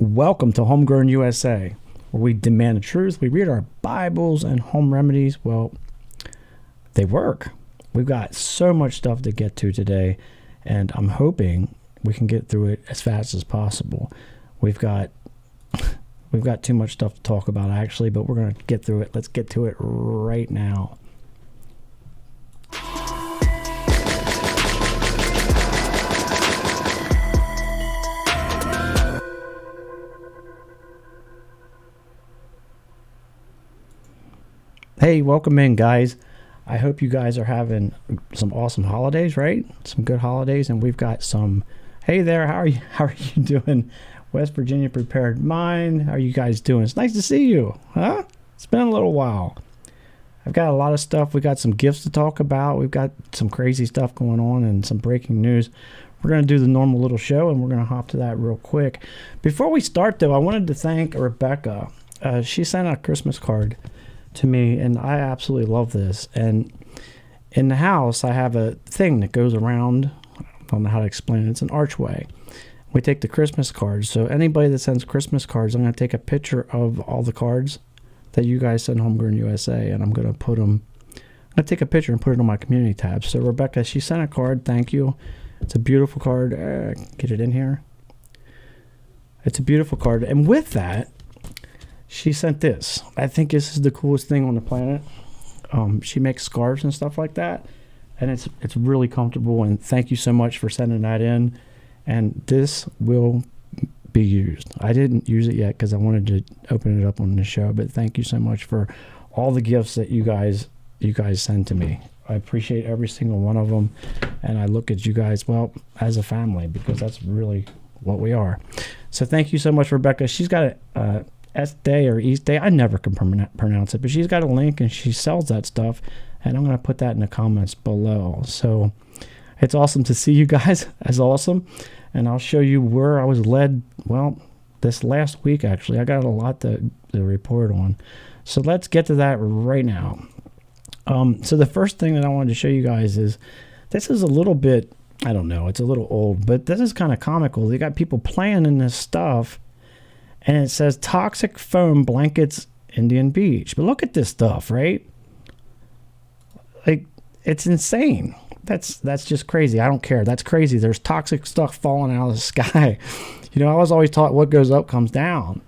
Welcome to Homegrown USA, where we demand the truth. We read our Bibles and home remedies. Well, they work. We've got so much stuff to get to today, and I'm hoping we can get through it as fast as possible. We've got too much stuff to talk about, actually, but we're going to get through it. Let's get to it right now. Hey, welcome in, guys. I hope you guys are having some awesome holidays, right? Some good holidays, and we've got some. Hey there, how are you doing? West Virginia Prepared Mind. How are you guys doing? It's nice to see you, huh? It's been a little while. I've got a lot of stuff. We got some gifts to talk about. We've got some crazy stuff going on and some breaking news. We're going to do the normal little show, and we're going to hop to that real quick. Before we start, though, I wanted to thank Rebecca. She sent a Christmas card to me, and I absolutely love this. And in the house, I have a thing that goes around. I don't know how to explain it. It's an archway. We take the Christmas cards. So anybody that sends Christmas cards, I'm going to take a picture of all the cards that you guys send Homegrown USA, and I'm going to put them. I'm going to take a picture and put it on my community tab. So Rebecca, she sent a card. Thank you. It's a beautiful card. Get it in here. It's a beautiful card. And with that, she sent this. I think this is the coolest thing on the planet. She makes scarves and stuff like that, and it's really comfortable. And thank you so much for sending that in. And this will be used. I didn't use it yet because I wanted to open it up on the show. But thank you so much for all the gifts that you guys send to me. I appreciate every single one of them, and I look at you guys, well, as a family, because that's really what we are. So thank you so much, Rebecca. She's got a East Day. I never can pronounce it, but she's got a link and she sells that stuff, and I'm going to put that in the comments below. So it's awesome to see you guys. As awesome. And I'll show you where I was led. Well, this last week, actually, I got a lot to report on. So let's get to that right now. So the first thing that I wanted to show you guys is, this is a little bit, I don't know, it's a little old, but this is kind of comical. They got people playing in this stuff, and it says toxic foam blankets Indian Beach. But look at this stuff, right? Like, it's insane. That's just crazy. I don't care. That's crazy. There's toxic stuff falling out of the sky. You know, I was always taught what goes up comes down.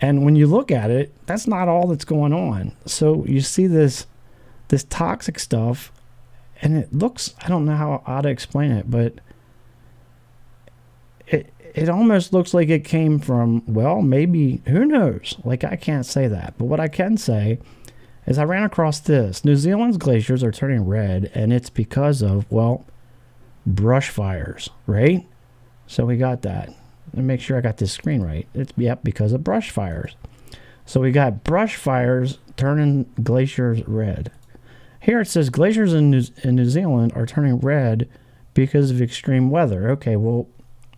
And when you look at it, that's not all that's going on. So you see this toxic stuff, and it looks, I don't know how to explain it, but it almost looks like it came from, well, maybe, who knows? Like, I can't say that. But what I can say is I ran across this. New Zealand's glaciers are turning red, and it's because of, well, brush fires, right? So we got that. Let me make sure I got this screen right. It's, yep, because of brush fires. So we got brush fires turning glaciers red. Here it says glaciers in New Zealand are turning red because of extreme weather. Okay, well,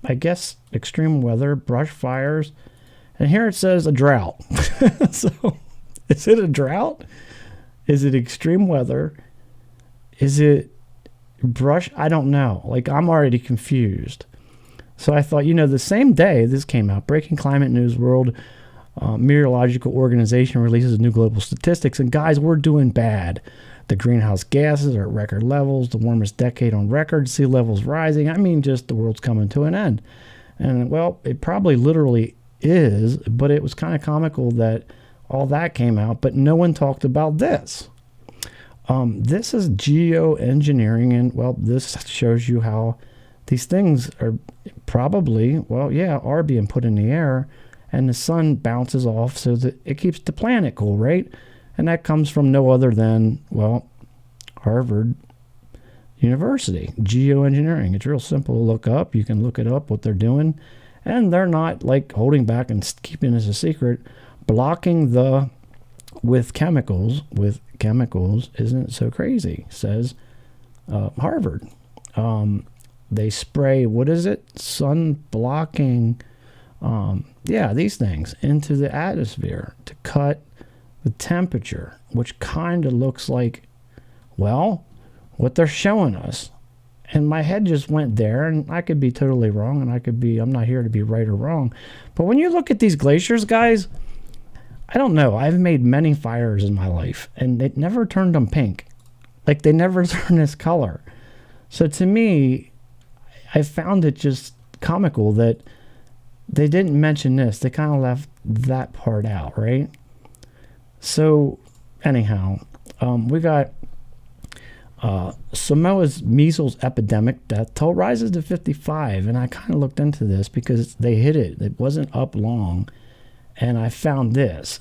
I guess extreme weather, brush fires, and here it says a drought. So, is it a drought? Is it extreme weather? Is it brush? I don't know. Like, I'm already confused. So I thought, the same day this came out, breaking climate news, World Meteorological Organization releases new global statistics, and guys, we're doing bad. The greenhouse gases are at record levels, the warmest decade on record, sea levels rising. I mean, just the world's coming to an end. And, well, it probably literally is, but it was kind of comical that all that came out, but no one talked about this. This is geoengineering, and, well, this shows you how these things are probably, well, yeah, are being put in the air, and the sun bounces off so that it keeps the planet cool, right? And that comes from no other than, well, Harvard University, geoengineering. It's real simple to look up. You can look it up, what they're doing. And they're not, like, holding back and keeping this a secret. Blocking with chemicals isn't so crazy, says Harvard. They spray, what is it? Sun blocking, these things into the atmosphere to cut the temperature, which kind of looks like, well, what they're showing us. And my head just went there, and I could be totally wrong, and I'm not here to be right or wrong. But when you look at these glaciers, guys, I don't know. I've made many fires in my life, and it never turned them pink. Like, they never turn this color. So to me, I found it just comical that they didn't mention this. They kind of left that part out, right? So anyhow, we got Samoa's measles epidemic death toll rises to 55. And I kind of looked into this because they hit it. It wasn't up long. And I found this.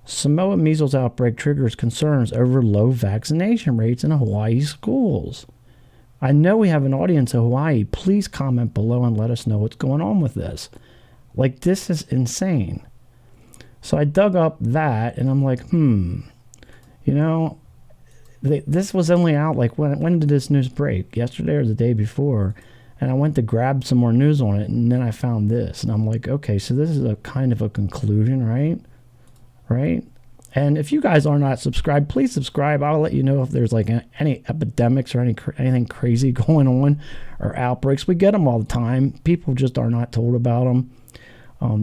Samoa measles outbreak triggers concerns over low vaccination rates in Hawaii schools. I know we have an audience in Hawaii. Please comment below and let us know what's going on with this. Like, this is insane. So I dug up that, and I'm like, this was only out, like, when did this news break? Yesterday or the day before? And I went to grab some more news on it, and then I found this. And I'm like, okay, so this is a kind of a conclusion, right? Right? And if you guys are not subscribed, please subscribe. I'll let you know if there's like any epidemics or anything crazy going on or outbreaks. We get them all the time. People just are not told about them.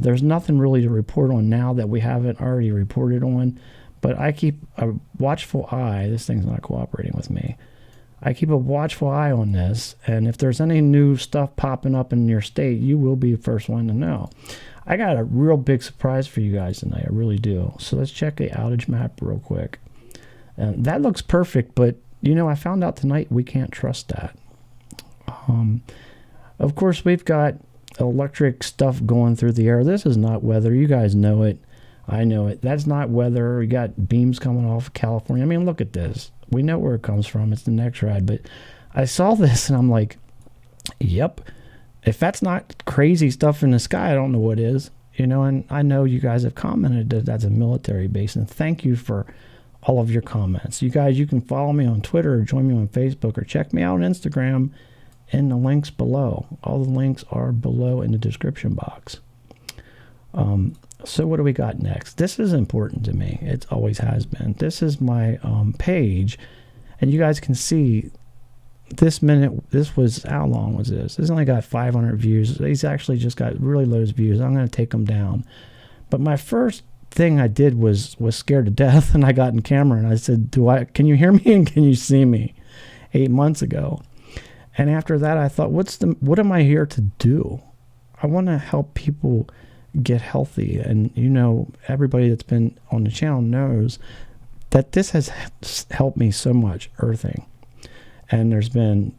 There's nothing really to report on now that we haven't already reported on. But I keep a watchful eye. This thing's not cooperating with me. I keep a watchful eye on this. And if there's any new stuff popping up in your state, you will be the first one to know. I got a real big surprise for you guys tonight. I really do. So let's check the outage map real quick. And that looks perfect, but I found out tonight we can't trust that. Of course, we've got electric stuff going through the air. This is not weather. You guys know it. I know it. That's not weather. We got beams coming off of California. I mean, look at this. We know where it comes from. It's the next ride. But I saw this and I'm like, yep. If that's not crazy stuff in the sky, I don't know what is. And I know you guys have commented that that's a military base. And thank you for all of your comments. You guys, you can follow me on Twitter or join me on Facebook or check me out on Instagram in the links below. All the links are below in the description box. So what do we got next? This is important to me. It always has been. This is my page, and you guys can see this was, how long was this? This only got 500 views. These actually just got really low views. I'm going to take them down. But my first thing I did was scared to death, and I got in camera and I said, can you hear me and can you see me? 8 months ago. And after that, I thought, what am I here to do? I want to help people get healthy. And everybody that's been on the channel knows that this has helped me so much, earthing. And there's been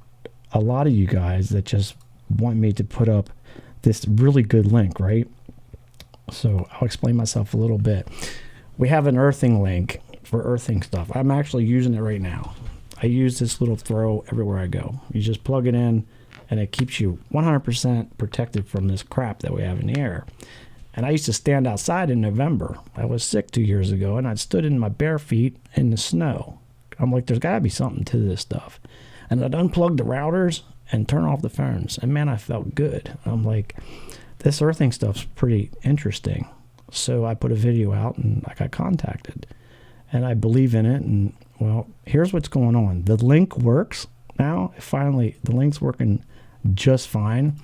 a lot of you guys that just want me to put up this really good link, right? So I'll explain myself a little bit. We have an earthing link for earthing stuff. I'm actually using it right now. I use this little throw everywhere I go. You just plug it in, and it keeps you 100% protected from this crap that we have in the air. And I used to stand outside in November. I was sick 2 years ago, and I stood in my bare feet in the snow. I'm like, there's got to be something to this stuff. And I'd unplug the routers and turn off the phones. And man, I felt good. I'm like, this earthing stuff's pretty interesting. So I put a video out and I got contacted. And I believe in it. And well, here's what's going on. The link works now. Finally, the link's working just fine.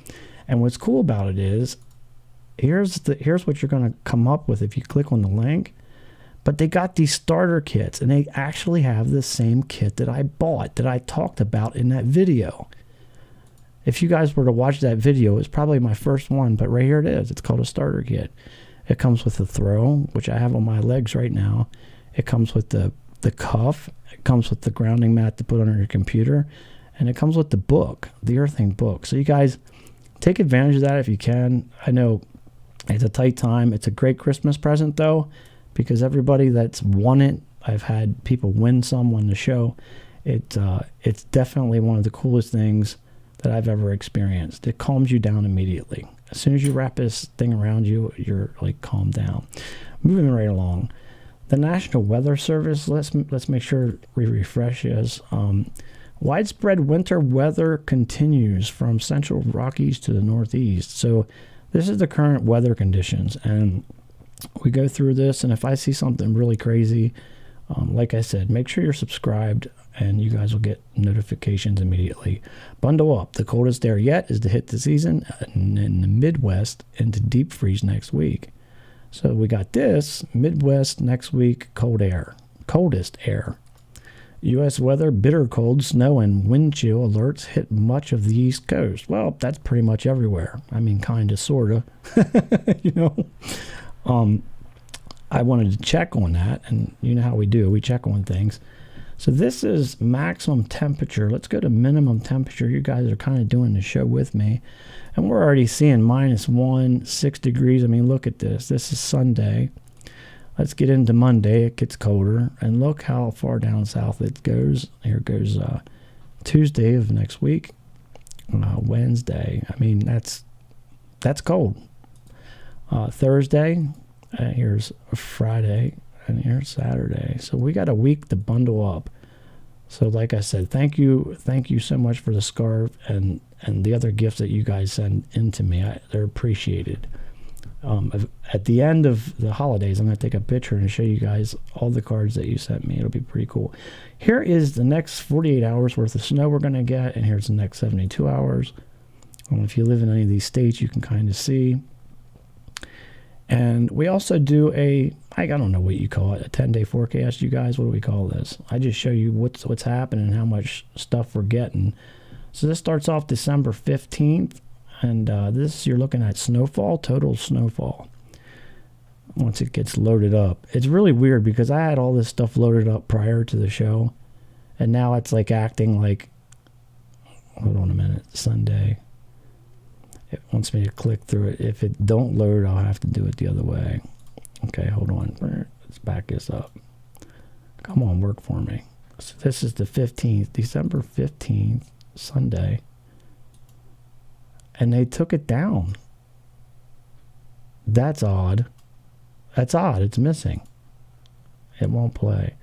And what's cool about it is, here's what you're going to come up with if you click on the link. But they got these starter kits, and they actually have the same kit that I bought, that I talked about in that video. If you guys were to watch that video, it's probably my first one, but right here it is. It's called a starter kit. It comes with a throw, which I have on my legs right now. It comes with the cuff. It comes with the grounding mat to put on your computer. And it comes with the book, the earthing book. So you guys, take advantage of that if you can. I know it's a tight time. It's a great Christmas present, though, because everybody that's won it, I've had people win some on the show. It's definitely one of the coolest things that I've ever experienced. It calms you down immediately. As soon as you wrap this thing around you, you're like calmed down. Moving right along. The National Weather Service, let's make sure we refresh this. Widespread winter weather continues from central Rockies to the Northeast. So this is the current weather conditions, and we go through this, and if I see something really crazy, Like I said, make sure you're subscribed and you guys will get notifications immediately. Bundle up. The coldest air yet is to hit the season in the Midwest into deep freeze next week. So we got this Midwest next week, coldest air. U.S. weather, bitter cold, snow, and wind chill alerts hit much of the East Coast. Well, that's pretty much everywhere. I mean, kind of, sort of. You know? I wanted to check on that, and you know how we do. We check on things. So this is maximum temperature. Let's go to minimum temperature. You guys are kind of doing the show with me. And we're already seeing -1, 6 degrees. I mean, look at this. This is Sunday. Let's get into Monday. It gets colder. And look how far down south it goes. Here goes Tuesday of next week. Wednesday. I mean, that's cold. Thursday. Here's Friday. And here's Saturday. So we got a week to bundle up. So like I said, thank you so much for the scarf and the other gifts that you guys send in to me. They're appreciated. At the end of the holidays, I'm going to take a picture and show you guys all the cards that you sent me. It'll be pretty cool. Here is the next 48 hours worth of snow we're going to get, and here's the next 72 hours. If you live in any of these states, you can kind of see. And we also do I don't know what you call it, a 10-day forecast, you guys. What do we call this? I just show you what's happening and how much stuff we're getting. So this starts off December 15th. And this, you're looking at snowfall, total snowfall, once it gets loaded up. It's really weird because I had all this stuff loaded up prior to the show. And now it's like acting like, hold on a minute, Sunday. It wants me to click through it. If it don't load, I'll have to do it the other way. Okay, hold on. Let's back this up. Come on, work for me. So this is the 15th, December 15th, Sunday. And they took it down. That's odd. That's odd. It's missing. It won't play.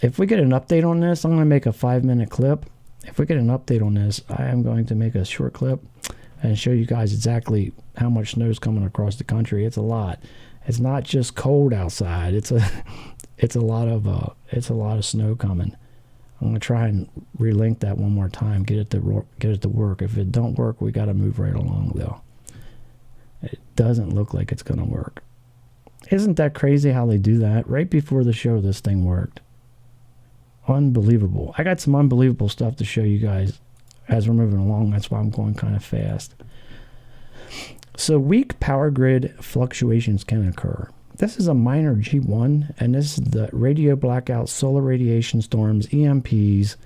If we get an update on this, I'm going to make a 5-minute clip. If we get an update on this, I am going to make a short clip and show you guys exactly how much snow is coming across the country. It's a lot. It's not just cold outside. It's a lot of snow coming. I'm going to try and relink that one more time, get it to work. If it don't work, we got to move right along, though. It doesn't look like it's going to work. Isn't that crazy how they do that? Right before the show, this thing worked. Unbelievable. I got some unbelievable stuff to show you guys as we're moving along. That's why I'm going kind of fast. So weak power grid fluctuations can occur. This is a minor G1, and this is the radio blackouts, solar radiation storms, EMPs.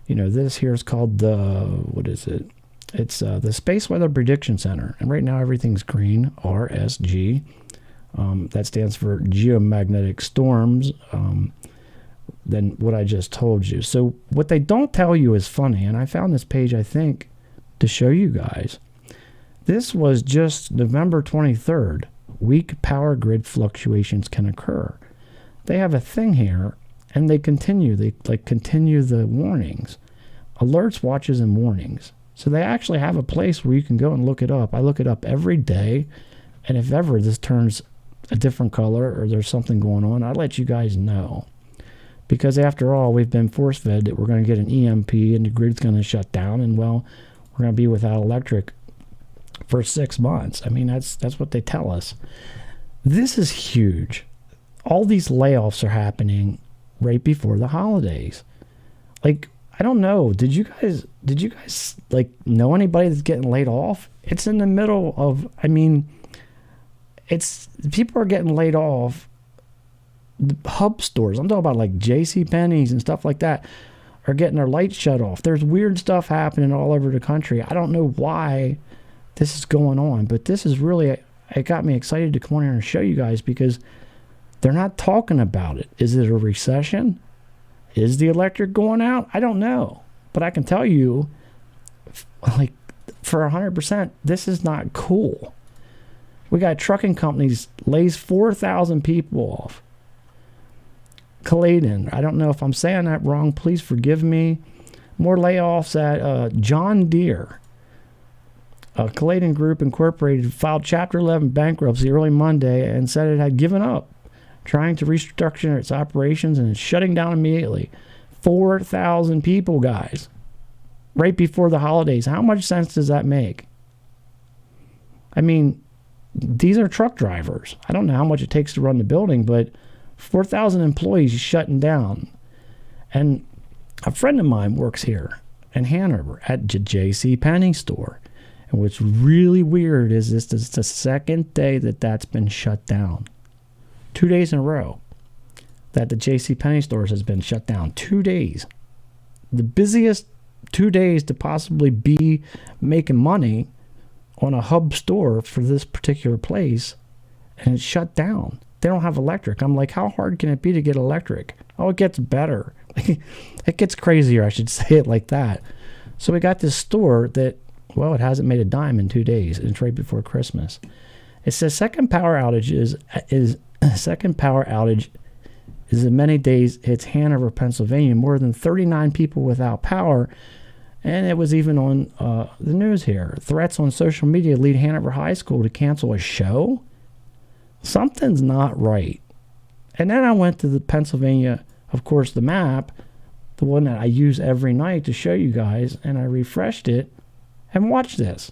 You know, this here is called what is it? It's the Space Weather Prediction Center. And right now everything's green, RSG. That stands for geomagnetic storms. Than what I just told you. So what they don't tell you is funny, and I found this page, I think, to show you guys. This was just November 23rd. Weak power grid fluctuations can occur. They have a thing here, and they continue. They continue the warnings, alerts, watches, and warnings. So they actually have a place where you can go and look it up. I look it up every day, and if ever this turns a different color or there's something going on, I let you guys know. Because after all, we've been force-fed that we're going to get an EMP and the grid's going to shut down, and well, we're going to be without electric for 6 months. I mean, that's what they tell us. This is huge. All these layoffs are happening right before the holidays. Like, I don't know. Did you guys like know anybody that's getting laid off? It's in the middle of, I mean, people are getting laid off. The hub stores, I'm talking about like JCPenney's and stuff like that, are getting their lights shut off. There's weird stuff happening all over the country. I don't know why this is going on, but this is really, it got me excited to come on here and show you guys because they're not talking about it. Is it a recession? Is the electric going out? I don't know. But I can tell you, like, for 100%, this is not cool. We got trucking companies lays 4,000 people off. Caledon, I don't know if I'm saying that wrong. Please forgive me. More layoffs at John Deere. Caledon Group Incorporated filed Chapter 11 bankruptcy early Monday and said it had given up trying to restructure its operations, and it's shutting down immediately. 4,000 people, guys, right before the holidays. How much sense does that make? I mean, these are truck drivers. I don't know how much it takes to run the building, but 4,000 employees shutting down. And a friend of mine works here in Hanover at J.C. Penney store. And what's really weird is this is the second day that that's been shut down. 2 days in a row that the J.C. Penney stores has been shut down. 2 days. The busiest 2 days to possibly be making money on a hub store for this particular place, and it's shut down. They don't have electric. I'm like, how hard can it be to get electric? Oh, it gets better. It gets crazier, I should say it like that. So we got this store that, well, it hasn't made a dime in 2 days, and it's right before Christmas. It says second power outage is in many days hits Hanover, Pennsylvania. More than 39 people without power. And it was even on the news here. Threats on social media lead Hanover High School to cancel a show? Something's not right. And then I went to the Pennsylvania, of course, the map, the one that I use every night to show you guys, and I refreshed it, and watch this.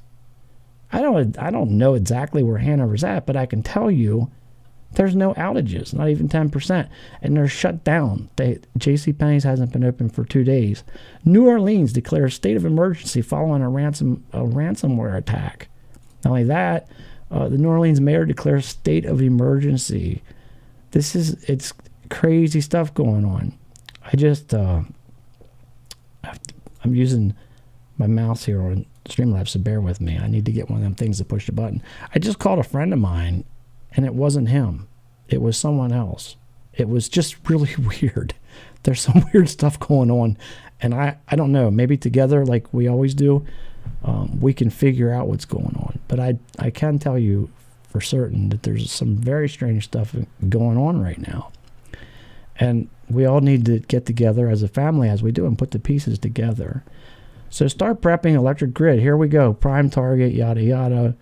I don't know exactly where Hanover's at, but I can tell you there's no outages, not even 10%, and they're shut down. JCPenney's hasn't been open for 2 days. New Orleans declares state of emergency following a ransomware attack. Not only that, the New Orleans mayor declares state of emergency. It's crazy stuff going on. I'm using my mouse here on Streamlabs, so bear with me. I need to get one of them things to push the button. I just called a friend of mine, and it wasn't him. It was someone else. It was just really weird. There's some weird stuff going on, and I don't know. Maybe together, like we always do, we can figure out what's going on. But I can tell you for certain that there's some very strange stuff going on right now. And we all need to get together as a family, as we do, and put the pieces together. So start prepping electric grid. Here we go. Prime target, yada, yada.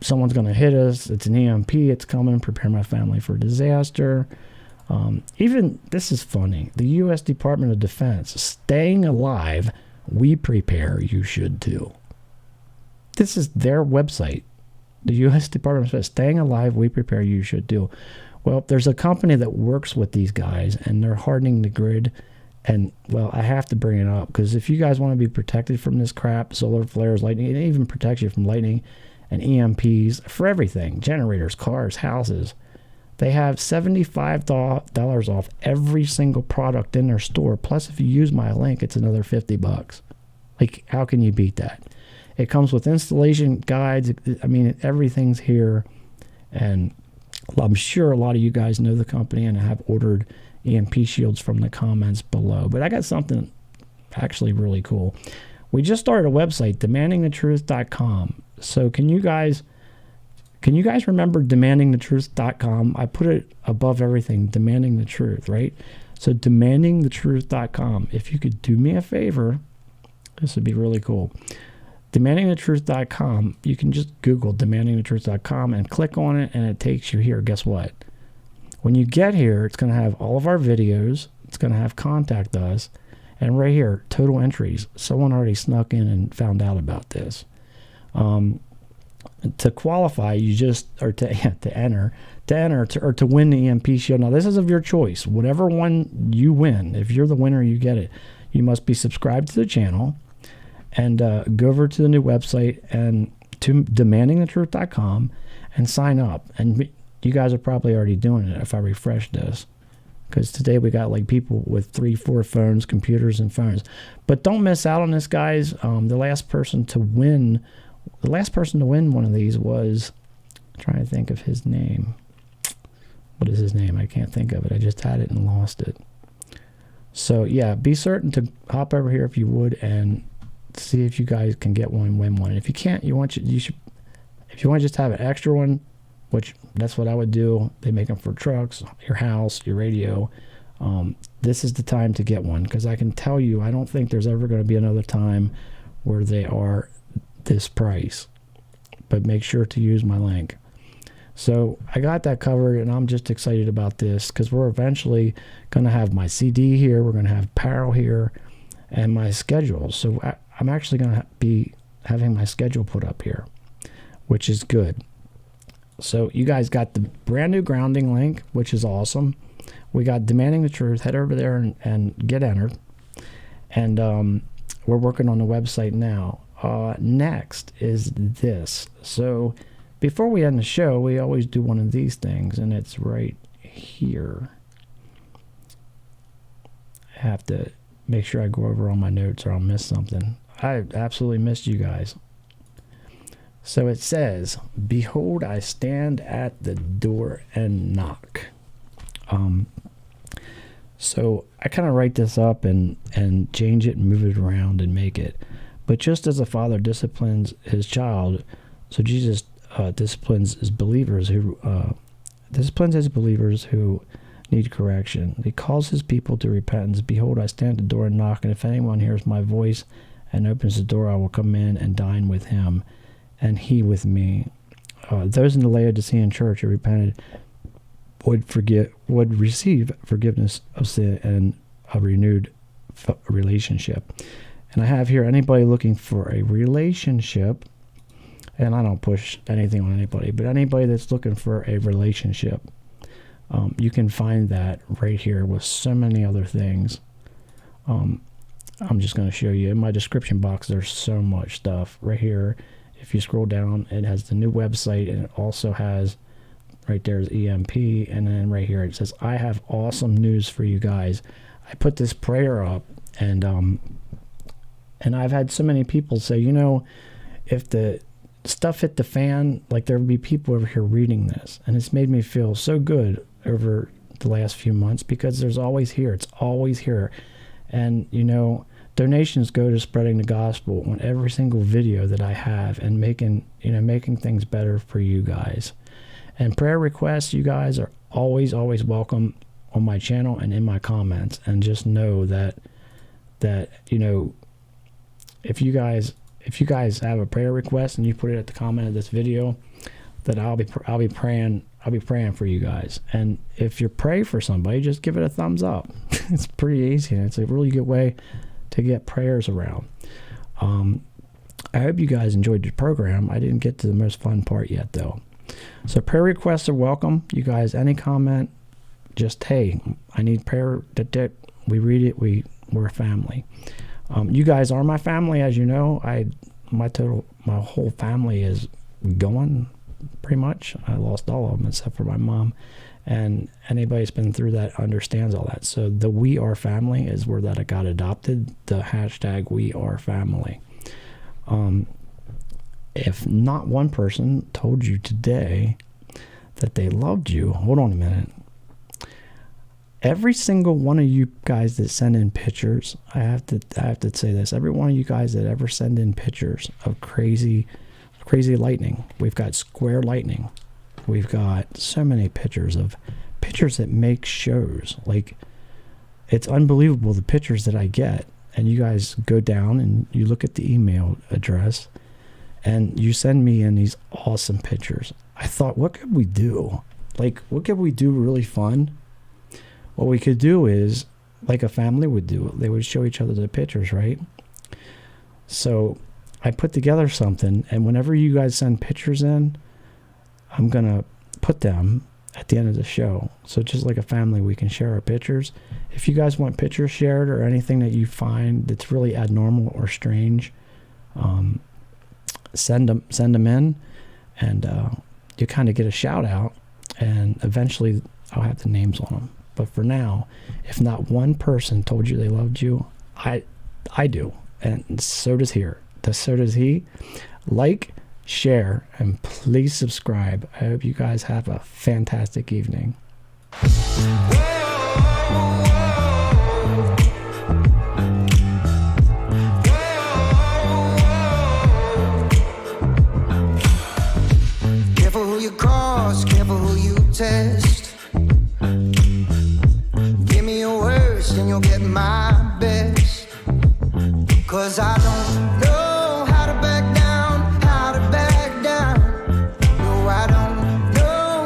Someone's going to hit us. It's an EMP. It's coming. Prepare my family for disaster. Even, this is funny, the U.S. Department of Defense, staying alive, we prepare, you should too. This is their website. The U.S. Department of Defense, staying alive, we prepare, you should do. Well, there's a company that works with these guys, and they're hardening the grid. And, well, I have to bring it up, because if you guys want to be protected from this crap, solar flares, lightning, it even protects you from lightning and EMPs, for everything, generators, cars, houses. They have $75 off every single product in their store. Plus, if you use my link, it's another $50. Like, how can you beat that? It comes with installation guides. I mean, everything's here. And I'm sure a lot of you guys know the company and have ordered EMP shields from the comments below. But I got something actually really cool. We just started a website, demandingthetruth.com. So can you guys remember demandingthetruth.com? I put it above everything, demanding the truth, right? So demandingthetruth.com. If you could do me a favor, this would be really cool. Demandingthetruth.com. You can just Google demandingthetruth.com and click on it, and it takes you here. Guess what? When you get here, it's going to have all of our videos. It's going to have contact us. And right here, total entries. Someone already snuck in and found out about this. To qualify, you just, or to enter, or to win the EMP shield. Now, this is of your choice. Whatever one you win, if you're the winner, you get it. You must be subscribed to the channel and go over to the new website and to demandingthetruth.com and sign up. And you guys are probably already doing it if I refresh this, because today we got like people with 3-4 phones, computers, and phones. But don't miss out on this, guys. The last person to win one of these was, I'm trying to think of his name. What is his name? I can't think of it. I just had it and lost it. So yeah, be certain to hop over here if you would and see if you guys can get one and win one. And if you can't, if you want to just have an extra one, which that's what I would do. They make them for trucks, your house, your radio. This is the time to get one, because I can tell you, I don't think there's ever going to be another time where they are this price. But make sure to use my link. So I got that covered, and I'm just excited about this because we're eventually going to have my CD here. We're going to have apparel here and my schedule. So I'm actually going to be having my schedule put up here, which is good. So you guys got the brand new grounding link, which is awesome. We got Demanding the Truth. Head over there and get entered. And we're working on the website now. Next is this. So before we end the show, we always do one of these things, and it's right here. I have to make sure I go over all my notes or I'll miss something. I absolutely missed you guys. So it says, "Behold, I stand at the door and knock." So I kind of write this up and change it and move it around and make it. But just as a father disciplines his child, so Jesus disciplines his believers who need correction. He calls his people to repentance. "Behold, I stand at the door and knock, and if anyone hears my voice and opens the door, I will come in and dine with him, and he with me." Those in the Laodicean church who repented would receive forgiveness of sin and a renewed relationship. And I have here, anybody looking for a relationship, and I don't push anything on anybody, but anybody that's looking for a relationship, you can find that right here with so many other things. I'm just going to show you in my description box. There's so much stuff right here. If you scroll down, it has the new website, and it also has right there's EMP, and then right here it says, "I have awesome news for you guys." I put this prayer up, and I've had so many people say, if the stuff hit the fan, like there would be people over here reading this, and it's made me feel so good over the last few months because there's always here. It's always here. And, donations go to spreading the gospel on every single video that I have and making things better for you guys. And prayer requests, you guys are always, always welcome on my channel and in my comments. And just know that if you guys have a prayer request and you put it at the comment of this video, that I'll be praying for you guys. And if you pray for somebody, just give it a thumbs up. It's pretty easy, and it's a really good way to get prayers around. I hope you guys enjoyed the program. I didn't get to the most fun part yet, though. So prayer requests are welcome. You guys, any comment, just, hey, I need prayer. That we read it. We're a family. You guys are my family, as you know. My whole family is going, pretty much. I lost all of them except for my mom. And anybody that's been through that understands all that. So the We Are Family is where that got adopted. The hashtag We Are Family. If not one person told you today that they loved you, hold on a minute. Every single one of you guys that send in pictures, I have to say this. Every one of you guys that ever send in pictures of crazy lightning. We've got square lightning. We've got so many pictures that make shows. Like, it's unbelievable the pictures that I get. And you guys go down and you look at the email address and you send me in these awesome pictures. I thought, what could we do? Like, what could we do really fun? What we could do is, like a family would do, they would show each other the pictures, right? So I put together something, and whenever you guys send pictures in, I'm going to put them at the end of the show. So just like a family, we can share our pictures. If you guys want pictures shared or anything that you find that's really abnormal or strange, send them in, and you kind of get a shout out, and eventually I'll have the names on them. But for now, if not one person told you they loved you, I do, and so does he. Like, share, and please subscribe. I hope you guys have a fantastic evening. Careful who you cross, careful who you test. Give me your worst and you'll get my best. 'Cause I don't know how to back down, how to back down. No, I don't know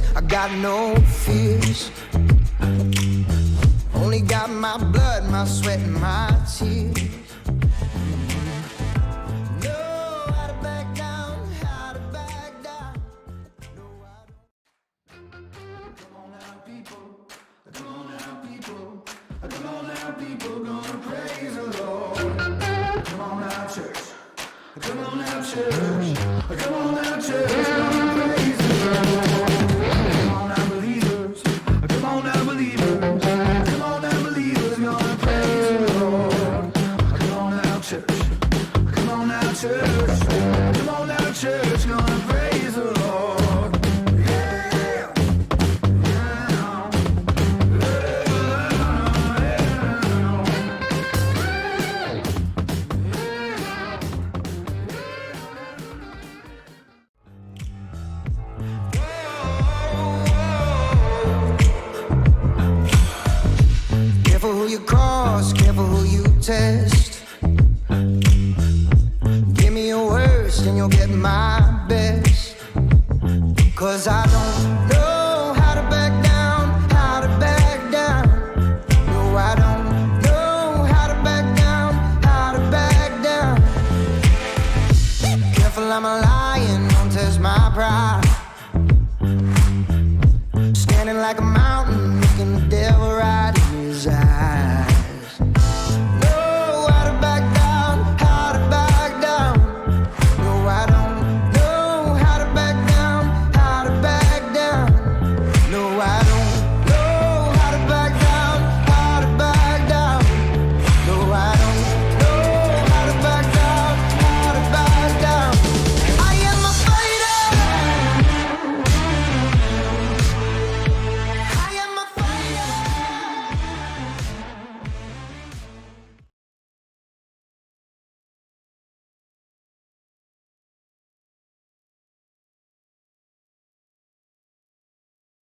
best. I got no fears. Only got my blood, my sweat, and my tears. Know how to back down, how to back down. No, I don't. Come on now, people. Come on now, people. Come on now, people. Gonna praise the Lord. Come on now, church. Come on now, church. Come on now, church. Gonna praise the Lord. Come on now, believers. Come on now, believers. Come on now, believers. Gonna praise the Lord. Come on now, church. Come on now, church. Come on now, church. Gonna praise the Lord. Yeah. Careful who you cross, careful who you test. Give me your worst and you'll get my best. 'Cause I don't know how to back down, how to back down. No, I don't know how to back down, how to back down. Careful, I'm a lion, don't test my pride. Standing like a